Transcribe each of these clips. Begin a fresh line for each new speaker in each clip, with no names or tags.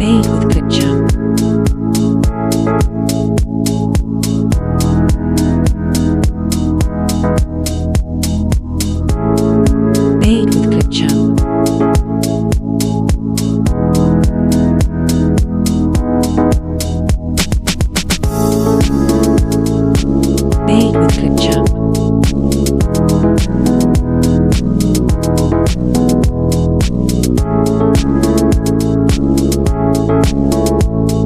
Made with ketchup. Made with ketchup. Made with ketchup.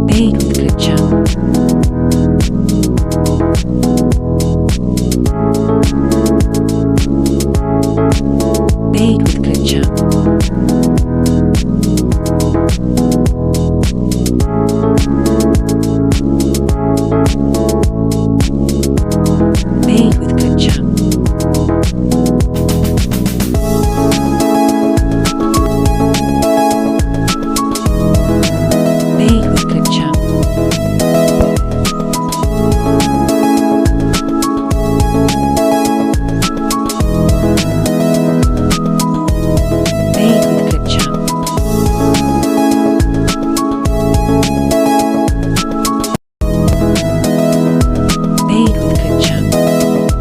Made with ketchup. Made with ketchup. Made with ketchup. Made with ketchup. Made with ketchup. Made with ketchup. Made with ketchup.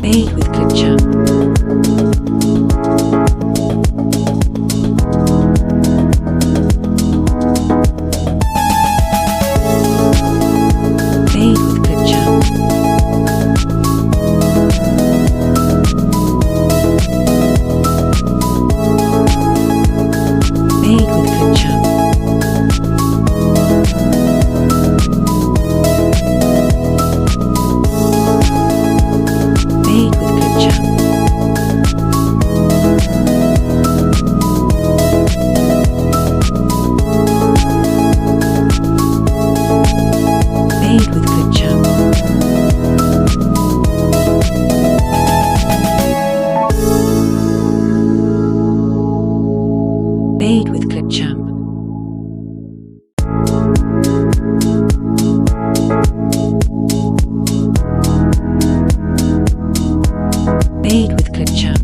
Made with ketchup. Made with ketchup. Made with ketchup. Made with ketchup. Made with ketchup. Made with ketchup. Made with ketchup.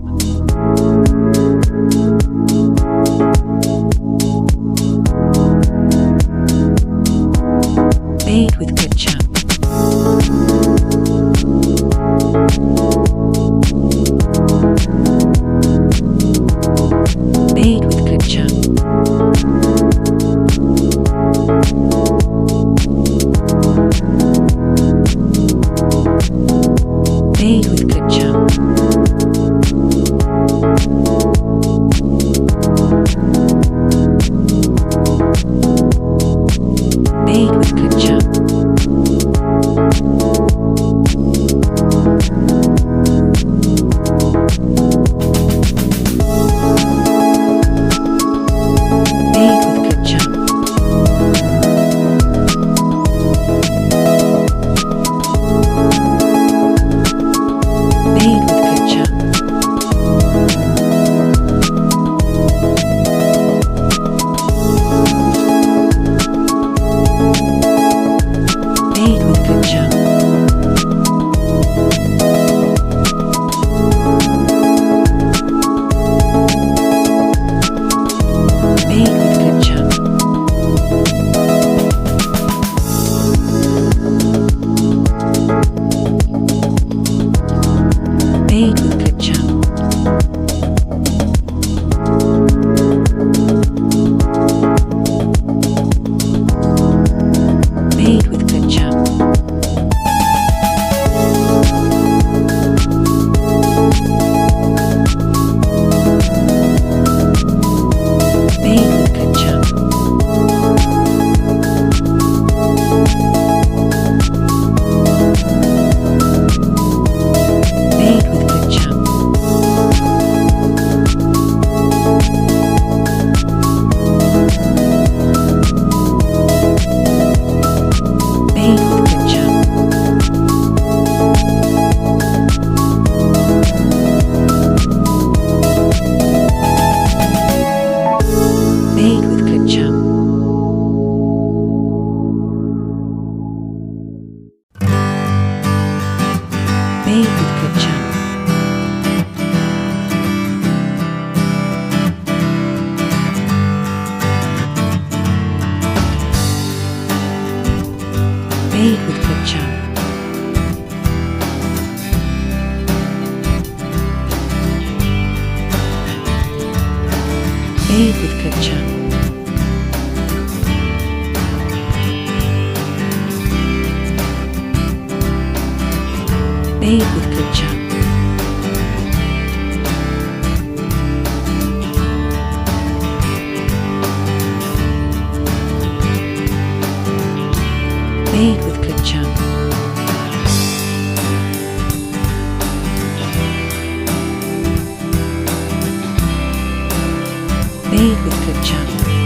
Made with ketchup. Made with ketchup. Bathe with Clip Champ. Bathe with Clip Champ. Bathe with Clip Champ. Bathe with Clip Champ.